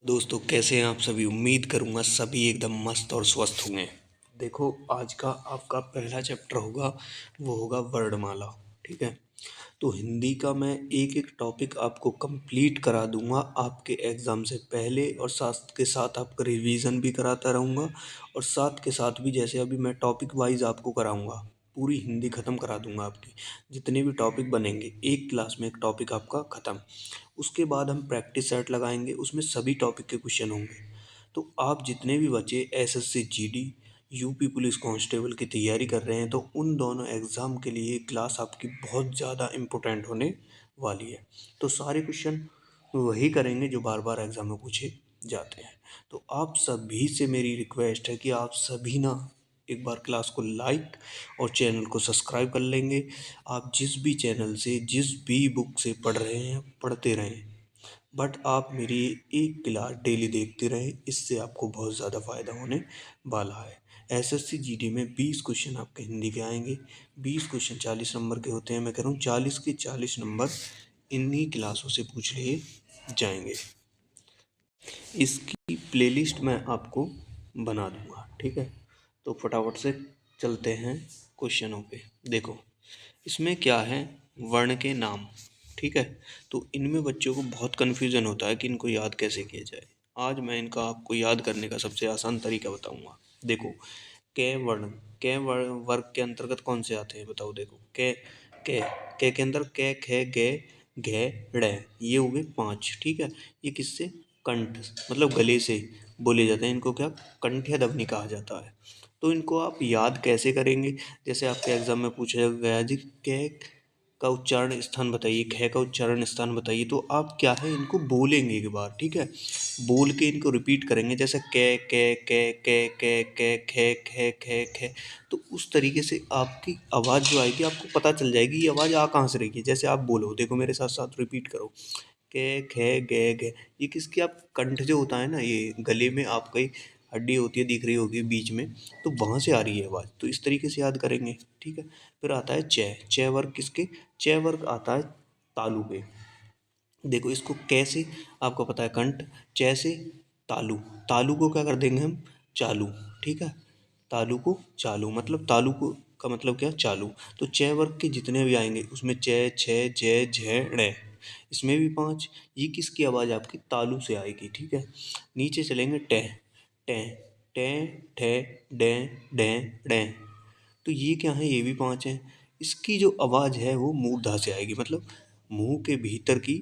दोस्तों कैसे हैं आप सभी। उम्मीद करूंगा सभी एकदम मस्त और स्वस्थ होंगे। देखो आज का आपका पहला चैप्टर होगा, वो होगा वर्णमाला। ठीक है, तो हिंदी का मैं एक एक टॉपिक आपको कंप्लीट करा दूंगा आपके एग्ज़ाम से पहले, और साथ के साथ आपका रिवीजन भी कराता रहूँगा। और साथ के साथ भी जैसे अभी मैं टॉपिक वाइज आपको कराऊंगा, पूरी हिंदी ख़त्म करा दूंगा आपकी। जितने भी टॉपिक बनेंगे एक क्लास में एक टॉपिक आपका ख़त्म। उसके बाद हम प्रैक्टिस सेट लगाएंगे, उसमें सभी टॉपिक के क्वेश्चन होंगे। तो आप जितने भी बच्चे SSC GD UP police constable की तैयारी कर रहे हैं, तो उन दोनों एग्ज़ाम के लिए क्लास आपकी बहुत ज़्यादा इम्पोर्टेंट होने वाली है। तो सारे क्वेश्चन वही करेंगे जो बार बार एग्ज़ाम में पूछे जाते हैं। तो आप सभी से मेरी रिक्वेस्ट है कि आप सभी ना एक बार क्लास को लाइक और चैनल को सब्सक्राइब कर लेंगे। आप जिस भी चैनल से जिस भी बुक से पढ़ रहे हैं पढ़ते रहें, बट आप मेरी एक क्लास डेली देखते रहें, इससे आपको बहुत ज़्यादा फ़ायदा होने वाला है। एसएससी जीडी में 20 क्वेश्चन आपके हिंदी के आएंगे। 20 क्वेश्चन 40 नंबर के होते हैं। मैं कह रहा हूँ 40 के 40 नंबर इन्हीं क्लासों से पूछ लिए जाएंगे। इसकी प्लेलिस्ट मैं आपको बना दूंगा। ठीक है, तो फटाफट से चलते हैं क्वेश्चनों पे। देखो इसमें क्या है, वर्ण के नाम। ठीक है, तो इनमें बच्चों को बहुत कन्फ्यूज़न होता है कि इनको याद कैसे किया जाए। आज मैं इनका आपको याद करने का सबसे आसान तरीका बताऊंगा। देखो कै वर्ण, कै वर्ण वर्ग के अंतर्गत कौन से आते हैं बताओ। देखो कै, कै कै के अंदर कै खे गे घे ड़े, ये हो गए 5। ठीक है, ये किससे, कंठ मतलब गले से बोले जाते हैं। इनको क्या कंठ्य ध्वनि कहा जाता है। तो इनको आप याद कैसे करेंगे, जैसे आपके एग्जाम में पूछा गया जी कै का उच्चारण स्थान बताइए, ख का उच्चारण स्थान बताइए, तो आप क्या है इनको बोलेंगे एक बार। ठीक है, बोल के इनको रिपीट करेंगे, जैसे कै कै कै कै कै कै खे खे खे खे। तो उस तरीके से आपकी आवाज़ जो आएगी आपको पता चल जाएगी ये आवाज़ आ कहाँ से रही है। जैसे आप बोलो, देखो मेरे साथ साथ रिपीट करो, कै खे गे घे। ये किसकी, आप कंठ जो होता है ना, ये गले में आपकी हड्डी होती है, दिख रही होगी बीच में, तो वहाँ से आ रही है आवाज़। तो इस तरीके से याद करेंगे। ठीक है, फिर आता है चय। चय वर्ग किसके, चय वर्ग आता है तालु पे। देखो इसको कैसे, आपको पता है कंठ, चय से तालु, तालु को क्या कर देंगे हम, चालू। ठीक है, तालु को चालू, मतलब तालु को का मतलब क्या, चालू। तो चय वर्ग के जितने भी आएंगे उसमें चय छय जय झय ड़य, इसमें भी 5। ये किसकी आवाज़ आपकी, तालु से आएगी। ठीक है, नीचे चलेंगे टय, टय टय ठय डय डय डय, तो ये क्या है, ये भी 5 हैं। इसकी जो आवाज़ है वो मूर्धा से आएगी, मतलब मुंह के भीतर की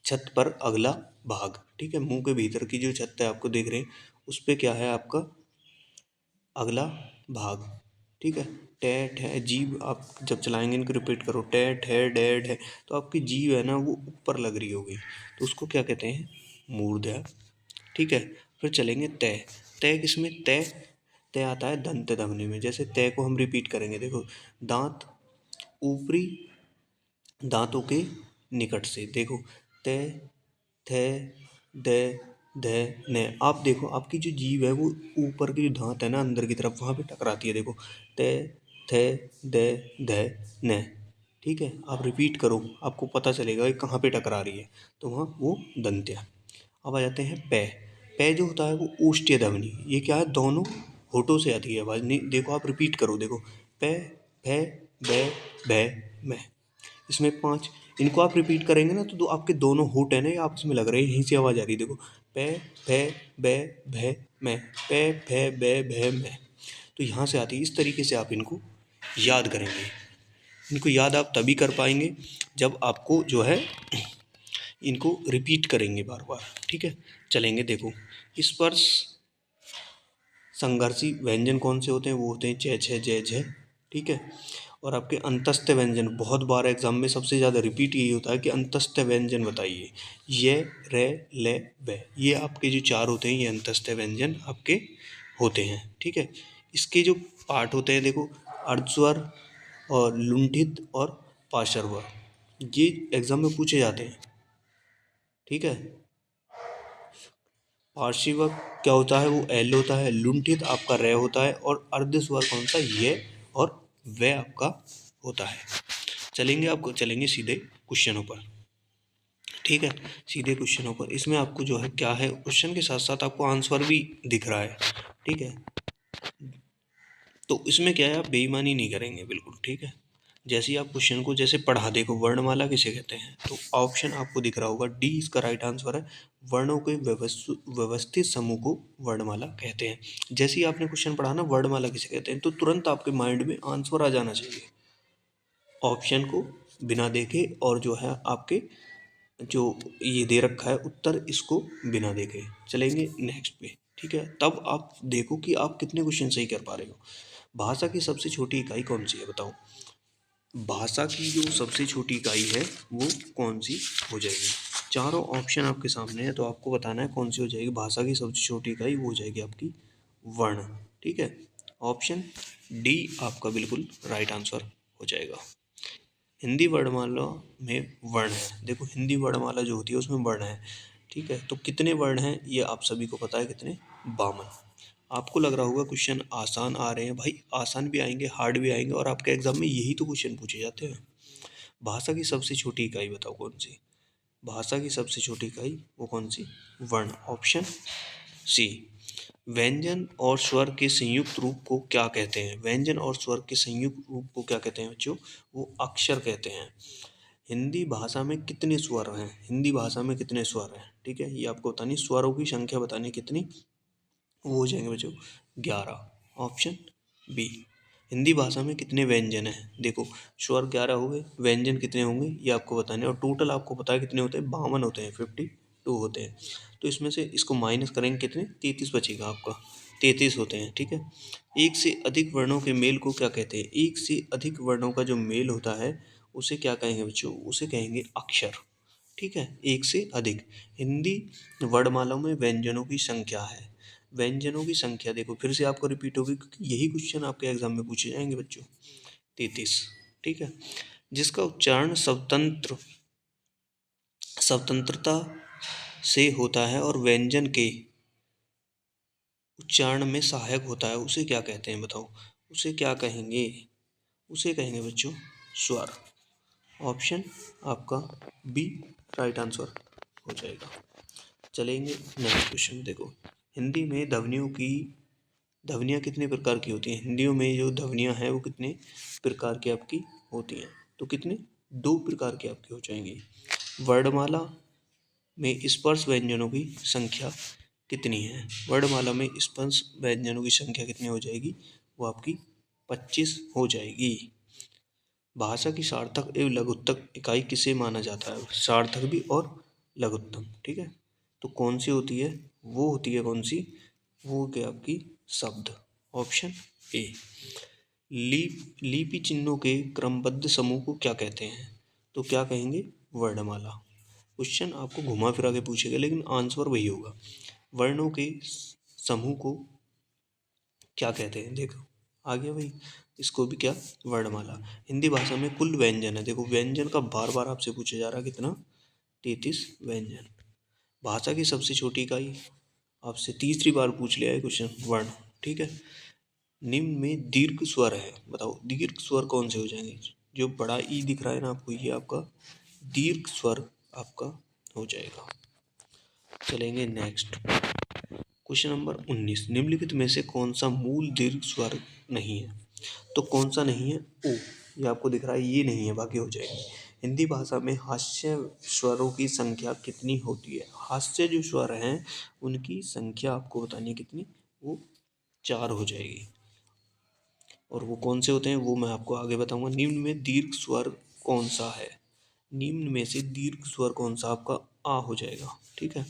छत पर अगला भाग। ठीक है, मुंह के भीतर की जो छत है आपको देख रहे हैं, उस पे क्या है आपका अगला भाग। ठीक है, टे ठे जीभ आप जब चलाएंगे इनको रिपीट करो, टे ठे डे ढे, तो आपकी जीभ है ना वो ऊपर लग रही होगी, तो उसको क्या कहते हैं, मूर्धा। ठीक है, फिर चलेंगे तय। तय किसमें, तय तय आता है दंत ध्वनि में। जैसे तय को हम रिपीट करेंगे, देखो दांत ऊपरी दांतों के निकट से, देखो ते थे दे धे ने। आप देखो आपकी जो जीभ है वो ऊपर की जो दांत है ना अंदर की तरफ, वहाँ पे टकराती है। देखो ते थे दे धे ने। ठीक है, आप रिपीट करो, आपको पता चलेगा कि कहाँ पे टकरा रही है, तो वहाँ वो दंत्य। अब आ जाते हैं पै। पै जो होता है वो ओष्ठ्य ध्वनि, ये क्या है, दोनों होठों से आती है आवाज़। नहीं देखो आप रिपीट करो, देखो पै भै बै भै मैं, इसमें 5। इनको आप रिपीट करेंगे ना तो आपके दोनों होठ है ना ये आपस में लग रहे हैं, यहीं से आवाज़ आ रही है। देखो पै भै बै भै मैं, पै भै बै भै मैं, तो यहाँ से आती है। इस तरीके से आप इनको याद करेंगे। इनको याद आप तभी कर पाएंगे जब आपको जो है इनको रिपीट करेंगे बार बार। ठीक है, चलेंगे देखो स्पर्श संघर्षी व्यंजन कौन से होते हैं, वो होते हैं च छ जय झ। ठीक है, और आपके अंतस्थ व्यंजन बहुत बार एग्जाम में सबसे ज़्यादा रिपीट यही होता है कि अंतस्थ व्यंजन बताइए, ये रे ले वे, ये आपके जो 4 होते हैं ये अंतस्थ व्यंजन आपके होते हैं। ठीक है, इसके जो पार्ट होते हैं देखो, अर्धस्वर और लुंठित और पार्श्व, ये एग्जाम में पूछे जाते हैं। ठीक है, पार्शिव क्या होता है, वो एल होता है, लुंठित आपका रे होता है, और अर्धस्वर कौन सा, ये और वे आपका होता है। चलेंगे आपको, चलेंगे सीधे क्वेश्चनों पर। ठीक है, सीधे क्वेश्चनों पर। इसमें आपको जो है क्या है, क्वेश्चन के साथ साथ आपको आंसर भी दिख रहा है, ठीक है। तो इसमें क्या है, आप बेईमानी नहीं करेंगे बिल्कुल, ठीक है। जैसे ही आप क्वेश्चन को जैसे पढ़ा, देखो वर्णमाला किसे कहते हैं, तो ऑप्शन आपको दिख रहा होगा, डी इसका राइट आंसर है। वर्णों के व्यवस्थित समूह को वर्णमाला कहते हैं। जैसे ही आपने क्वेश्चन पढ़ा ना वर्णमाला किसे कहते हैं, तो तुरंत आपके माइंड में आंसर आ जाना चाहिए ऑप्शन को बिना देखे, और जो है आपके जो ये दे रखा है उत्तर, इसको बिना देखे चलेंगे नेक्स्ट पे, ठीक है। तब आप देखो कि आप कितने क्वेश्चन सही कर पा रहे हो। भाषा की सबसे छोटी इकाई कौन सी है, बताओ। भाषा की जो सबसे छोटी इकाई है वो कौन सी हो जाएगी। चारों ऑप्शन आपके सामने है, तो आपको बताना है कौन सी हो जाएगी। भाषा की सबसे छोटी इकाई वो हो जाएगी आपकी वर्ण, ठीक है। ऑप्शन डी आपका बिल्कुल राइट आंसर हो जाएगा। हिंदी वर्णमाला में वर्ण है, देखो हिंदी वर्णमाला जो होती है उसमें वर्ण है, ठीक है। तो कितने वर्ण हैं ये आप सभी को पता है, कितने, 52। आपको लग रहा होगा क्वेश्चन आसान आ रहे हैं, भाई आसान भी आएंगे हार्ड भी आएंगे, और आपके एग्जाम में यही तो क्वेश्चन पूछे जाते हैं। भाषा की सबसे छोटी इकाई बताओ कौन सी। भाषा की सबसे छोटी इकाई वो कौन सी, वर्ण, ऑप्शन सी। व्यंजन और स्वर के संयुक्त रूप को क्या कहते हैं। व्यंजन और स्वर के संयुक्त रूप को क्या कहते हैं बच्चों, वो अक्षर कहते हैं। हिंदी भाषा में कितने स्वर हैं, हिंदी भाषा में कितने स्वर हैं, ठीक है, ये आपको बतानी, स्वरों की संख्या बतानी कितनी, वो हो जाएंगे बच्चों 11, ऑप्शन बी। हिंदी भाषा में कितने व्यंजन हैं, देखो स्वर 11 हो गए, व्यंजन कितने होंगे ये आपको बताने, और टोटल आपको पता है कितने होते हैं, 52 होते हैं, 52 होते हैं। तो इसमें से इसको माइनस करेंगे कितने, 33 बचेगा आपका, 33 होते हैं, ठीक है। एक से अधिक वर्णों के मेल को क्या कहते हैं। एक से अधिक वर्णों का जो मेल होता है उसे क्या कहेंगे बच्चों, उसे कहेंगे अक्षर, ठीक है। एक से अधिक, हिंदी वर्णमाला में व्यंजनों की संख्या है। व्यंजनों की संख्या देखो फिर से आपको रिपीट होगी, क्योंकि यही क्वेश्चन आपके एग्जाम में पूछे जाएंगे बच्चों, 33, ठीक है। जिसका उच्चारण स्वतंत्रता से होता है और व्यंजन के उच्चारण में सहायक होता है, उसे क्या कहते हैं बताओ। उसे क्या कहेंगे, उसे कहेंगे बच्चों स्वर। ऑप्शन आपका बी राइट आंसर हो जाएगा। चलेंगे नेक्स्ट क्वेश्चन, देखो हिंदी में ध्वनियाँ कितने प्रकार की होती हैं। हिंदियों में जो ध्वनियाँ हैं वो कितने प्रकार की आपकी होती हैं, तो कितने, 2 प्रकार की आपकी हो जाएंगी। वर्णमाला में स्पर्श व्यंजनों की संख्या कितनी है। वर्णमाला में स्पर्श व्यंजनों की संख्या कितनी हो जाएगी, वो आपकी 25 हो जाएगी। भाषा की सार्थक एवं लघुत्तम इकाई किसे माना जाता है, सार्थक भी और लघुत्तम, ठीक है। तो कौन सी होती है, वो होती है कौन सी, वो क्या आपकी शब्द, ऑप्शन ए। लिपि चिन्हों के क्रमबद्ध समूह को क्या कहते हैं, तो क्या कहेंगे वर्णमाला। क्वेश्चन आपको घुमा फिरा के पूछेगा लेकिन आंसर वही होगा। वर्णों के समूह को क्या कहते हैं, देखो आ गया भाई, इसको भी क्या, वर्णमाला। हिंदी भाषा में कुल व्यंजन है, देखो व्यंजन का बार बार आपसे पूछा जा रहा है कितना, 33 व्यंजन। भाषा की सबसे छोटी इकाई आपसे तीसरी बार पूछ लिया है क्वेश्चन, वर्ण, ठीक है। निम्न में दीर्घ स्वर है, बताओ दीर्घ स्वर कौन से हो जाएंगे। जो बड़ा ई दिख रहा है ना आपको, ये आपका दीर्घ स्वर आपका हो जाएगा। चलेंगे नेक्स्ट क्वेश्चन नंबर 19, निम्नलिखित में से कौन सा मूल दीर्घ स्वर नहीं है। तो कौन सा नहीं है, ओ, ये आपको दिख रहा है, ये नहीं है, बाकी हो जाएंगे। हिंदी भाषा में हास्य स्वरों की संख्या कितनी होती है। हास्य जो स्वर हैं उनकी संख्या आपको बतानी है कितनी, वो 4 हो जाएगी। और वो कौन से होते हैं वो मैं आपको आगे बताऊंगा। निम्न में दीर्घ स्वर कौन सा है, निम्न में से दीर्घ स्वर कौन सा, आपका आ हो जाएगा, ठीक है।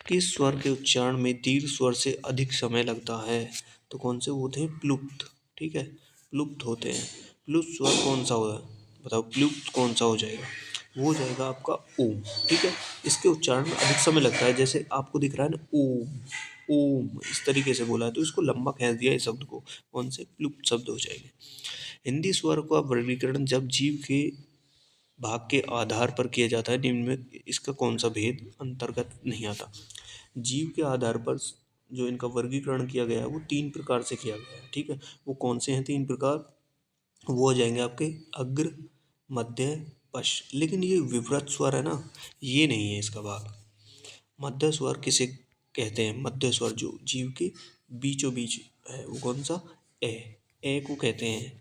किस स्वर के उच्चारण में दीर्घ स्वर से अधिक समय लगता है, तो कौन से होते हैं, प्लुप्त, ठीक है, प्लुप्त होते हैं। प्लुप्त स्वर कौन सा होगा, बताओ प्लुप्त कौन सा हो जाएगा, वो हो जाएगा आपका ओम, ठीक है। इसके उच्चारण में अधिक समय लगता है, जैसे आपको दिख रहा है ना ओम, ओम इस तरीके से बोला है, तो इसको लंबा खींच दिया इस शब्द को, कौन से, प्लुप्त शब्द हो जाएंगे। हिंदी स्वर का वर्गीकरण जब जीव के भाग के आधार पर किया जाता है, निम्न में इसका कौन सा भेद अंतर्गत नहीं आता। जीव के आधार पर जो इनका वर्गीकरण किया गया है वो 3 प्रकार से किया गया है, ठीक है। वो कौन से हैं 3 प्रकार, वो हो जाएंगे आपके अग्र, मध्य पश। लेकिन ये विवृत स्वर है ना, ये नहीं है इसका भाग। मध्य स्वर किसे कहते हैं? मध्य स्वर जो जीव के बीचों बीच है वो कौन सा? ए को कहते हैं।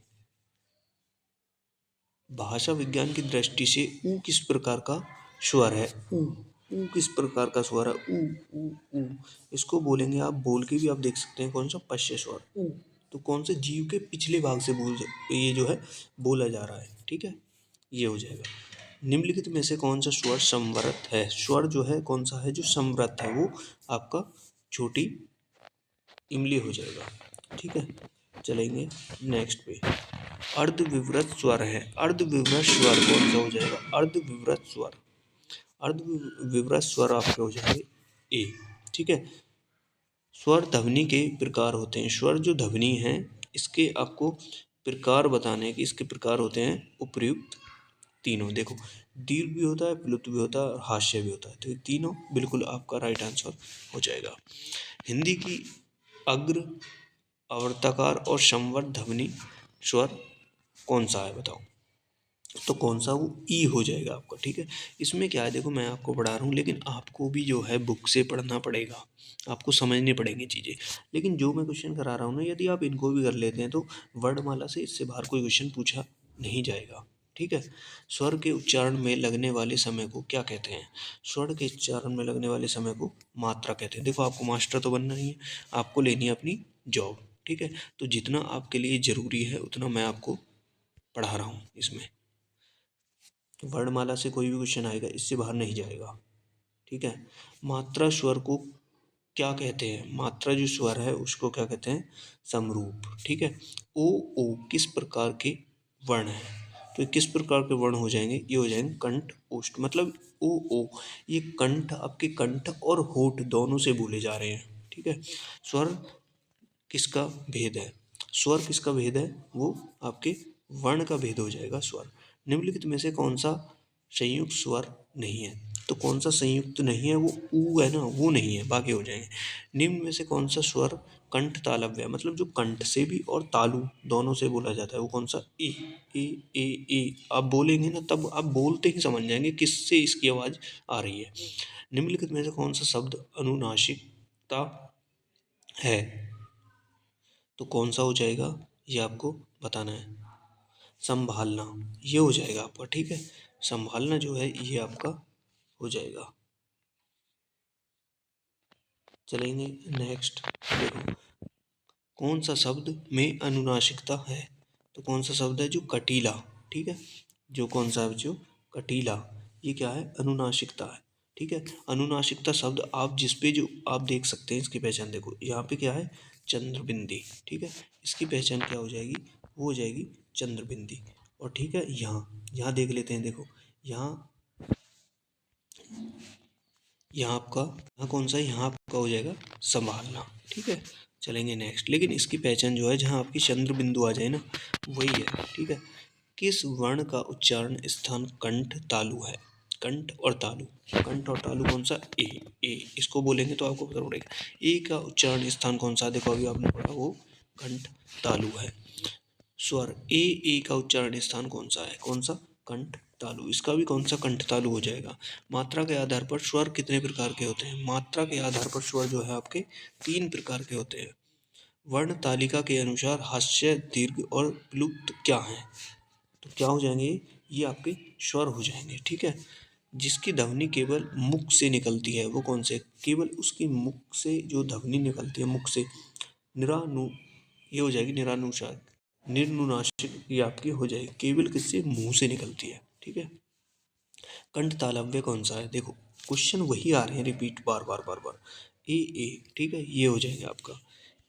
भाषा विज्ञान की दृष्टि से ऊ किस प्रकार का स्वर है? ऊ किस प्रकार का स्वर है? ऊ ऊ ऊ इसको बोलेंगे आप, बोल के भी आप देख सकते हैं कौन सा? पश्य स्वर ऊ। तो कौन से जीव के पिछले भाग से ये जो है बोला जा रहा है, ठीक है, ये हो जाएगा। निम्नलिखित में से कौन सा स्वर संवृत है? स्वर जो है कौन सा है जो संवृत है? वो आपका छोटी इमली हो जाएगा, ठीक है। चलेंगे नेक्स्ट पे। अर्धविवृत स्वर है। अर्धविवृत स्वर कौन सा हो जाएगा? अर्धविवृत स्वर, अर्धविवृत स्वर आपके हो जाएंगे ए, ठीक है। स्वर ध्वनि के प्रकार होते हैं। स्वर जो ध्वनि है इसके आपको प्रकार बताने के, इसके प्रकार होते हैं उपर्युक्त तीनों। देखो, दीर्घ भी होता है, प्लुत भी होता है और हास्य भी होता है। तो ये तीनों बिल्कुल आपका राइट आंसर हो जाएगा। हिंदी की अग्र, अवर्तकार और संवर्त ध्वनि स्वर कौन सा है बताओ? तो कौन सा? वो ई हो जाएगा आपका, ठीक है। इसमें क्या है, देखो मैं आपको पढ़ा रहा हूँ लेकिन आपको भी जो है बुक से पढ़ना पड़ेगा, आपको समझनी पड़ेंगी चीज़ें। लेकिन जो मैं क्वेश्चन करा रहा हूँ ना, यदि आप इनको भी कर लेते हैं तो वर्णमाला से इससे बाहर कोई क्वेश्चन पूछा नहीं जाएगा, ठीक है। स्वर के उच्चारण में लगने वाले समय को क्या कहते हैं? स्वर के उच्चारण में लगने वाले समय को मात्रा कहते हैं। देखो, आपको मास्टर तो बनना नहीं है, आपको लेनी है अपनी जॉब, ठीक है। तो जितना आपके लिए ज़रूरी है उतना मैं आपको पढ़ा रहा हूँ इसमें। वर्णमाला से कोई भी क्वेश्चन आएगा इससे बाहर नहीं जाएगा, ठीक है। मात्रा स्वर को क्या कहते हैं? मात्रा जो स्वर है उसको क्या कहते हैं? समरूप, ठीक है। ओ ओ किस प्रकार के वर्ण है? तो किस प्रकार के वर्ण हो जाएंगे? ये हो जाएंगे कंठ ओष्ठ। मतलब ओ ओ ये कंठ, आपके कंठ और होठ दोनों से बोले जा रहे हैं, ठीक है। स्वर किसका भेद है? स्वर किसका भेद है? वो आपके वर्ण का भेद हो जाएगा स्वर। निम्नलिखित में से कौन सा संयुक्त स्वर नहीं है? तो कौन सा संयुक्त नहीं है? वो ऊ है ना, वो नहीं है, बाकी हो जाएंगे। निम्न में से कौन सा स्वर कंठ तालव्य है? मतलब जो कंठ से भी और तालु दोनों से बोला जाता है वो कौन सा? ए ए ए ए। आप बोलेंगे ना तब आप बोलते ही समझ जाएंगे किससे इसकी आवाज आ रही है। निम्नलिखित में से कौन सा शब्द अनुनासिकता है? तो कौन सा हो जाएगा? ये आपको बताना है। संभालना, ये हो जाएगा आपका, ठीक है। संभालना जो है ये आपका हो जाएगा। चलेंगे नेक्स्ट। देखो, कौन सा शब्द में अनुनासिकता है? तो कौन सा शब्द है? जो कटीला, ठीक है। जो कौन सा है? जो कटीला, ये क्या है? अनुनासिकता है, ठीक है। अनुनासिकता शब्द आप जिस पे जो आप देख सकते हैं इसकी पहचान देखो, यहाँ पे क्या है? चंद्रबिंदी, ठीक है। इसकी पहचान क्या हो जाएगी? वो हो जाएगी चंद्रबिंदी। और ठीक है, यहाँ यहाँ देख लेते हैं। देखो यहाँ, यहाँ आपका, यहाँ कौन सा है? यहाँ आपका हो जाएगा संभालना, ठीक है। चलेंगे नेक्स्ट। लेकिन इसकी पहचान जो है जहाँ आपकी चंद्र बिंदु आ जाए ना, वही है, ठीक है। किस वर्ण का उच्चारण स्थान कंठ तालु है? कंठ और तालु, कंठ और तालु कौन सा? ए ए। इसको बोलेंगे तो आपको पता पड़ेगा ए का उच्चारण स्थान कौन सा? देखो अभी आपने पढ़ा, वो कंठ तालु है। स्वर ए का उच्चारण स्थान कौन सा है? कौन सा? कंठ तालु। इसका भी कौन सा? कंठ तालु हो जाएगा। मात्रा के आधार पर स्वर कितने प्रकार के होते हैं? मात्रा के आधार पर स्वर जो है आपके 3 प्रकार के होते हैं। वर्ण तालिका के अनुसार हास्य, दीर्घ और प्लुप्त क्या है? तो क्या हो जाएंगे? ये आपके स्वर हो जाएंगे, ठीक है। जिसकी ध्वनि केवल मुख से निकलती है वो कौन से? केवल उसकी मुख से जो ध्वनि निकलती है, मुख से, निरानु, ये हो जाएगी निरानुसार, निर्नुनासिक, ये आपकी हो जाएगी केवल किससे? मुंह से निकलती है, ठीक है। कंठ तालव्य कौन सा है? देखो क्वेश्चन वही आ रहे हैं रिपीट बार बार बार बार। ए, ठीक है, ये हो जाएगा आपका।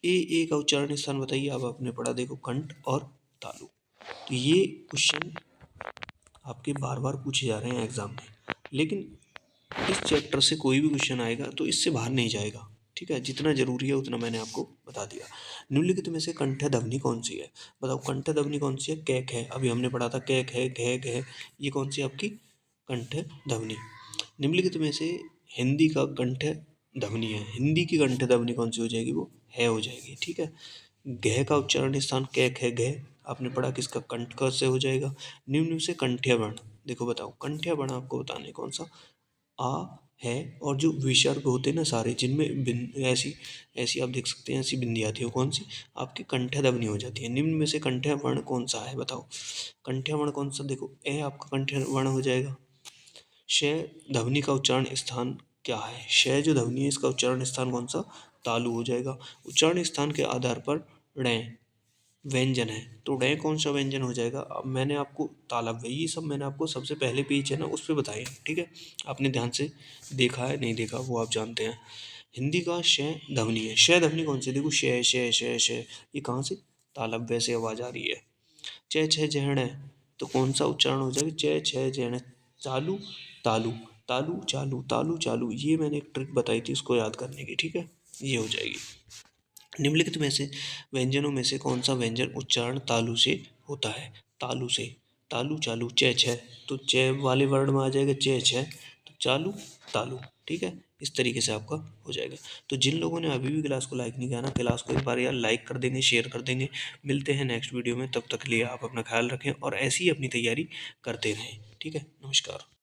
ए का उच्चारण स्थान बताइए। अब आपने पढ़ा देखो कंठ और तालु, तो ये क्वेश्चन आपके बार बार पूछे जा रहे हैं एग्जाम में। लेकिन इस चैप्टर से कोई भी क्वेश्चन आएगा तो इससे बाहर नहीं जाएगा, ठीक है। जितना जरूरी है उतना मैंने आपको बता दिया। निम्नलिखित में से कंठ ध्वनि कौन सी है? बताओ कंठ ध्वनि कौन सी है? कैक है, अभी हमने पढ़ा था कैक है, घे घे, ये कौन सी आपकी कंठ ध्वनि? निम्नलिखित में से हिंदी का कंठ ध्वनि है, हिंदी की कंठ ध्वनि कौन सी हो जाएगी? वो है हो जाएगी, ठीक है। घ का उच्चारण स्थान कैक है, घ आपने पढ़ा किसका? कंठ का से हो जाएगा। निम्न में से कंठ्य वर्ण देखो बताओ, कंठ्या वर्ण आपको बताना है कौन सा। आ है, और जो विसर्ग होते हैं ना सारे, जिनमें ऐसी ऐसी आप देख सकते हैं, ऐसी बिंदी आती है, कौन सी, आपकी कंठ्या ध्वनि हो जाती है। निम्न में से कंठ्या वर्ण कौन सा है बताओ। कंठ्या वर्ण कौन सा, देखो ए आपका कंठ्या वर्ण हो जाएगा। श ध्वनि का उच्चारण स्थान क्या है, श जो ध्वनि है इसका उच्चारण स्थान कौन सा, तालु हो जाएगा। उच्चारण स्थान के आधार पर ड़ व्यंजन है, तो ड़ कौन सा व्यंजन हो जाएगा। अब मैंने आपको तालव्य, ये सब मैंने आपको सबसे पहले पेज है ना उस पर बताए, ठीक है। आपने ध्यान से देखा है नहीं देखा वो आप जानते हैं। हिंदी का श ध्वनि है, श ध्वनि कौन सी, देखो श श श श, ये कहाँ से, तालव्य से आवाज आ रही है। च छ जहण है, तो कौन सा उच्चारण हो जाएगा, च छ जहण, चालू तालु, तालु चालू, तालु चालू। ये मैंने एक ट्रिक बताई थी उसको याद करने की, ठीक है, ये हो जाएगी। निम्नलिखित में से व्यंजनों में से कौन सा व्यंजन उच्चारण तालु से होता है, तालु से, तालु चालू च छ, तो च वाले वर्ड में आ जाएगा च छ, तो चालू तालु, ठीक है। इस तरीके से आपका हो जाएगा। तो जिन लोगों ने अभी भी क्लास को लाइक नहीं किया ना, क्लास को एक बार यार लाइक कर देंगे, शेयर कर देंगे। मिलते हैं नेक्स्ट वीडियो में, तब तक के लिए आप अपना ख्याल रखें और ऐसी ही अपनी तैयारी करते रहें, ठीक है। नमस्कार।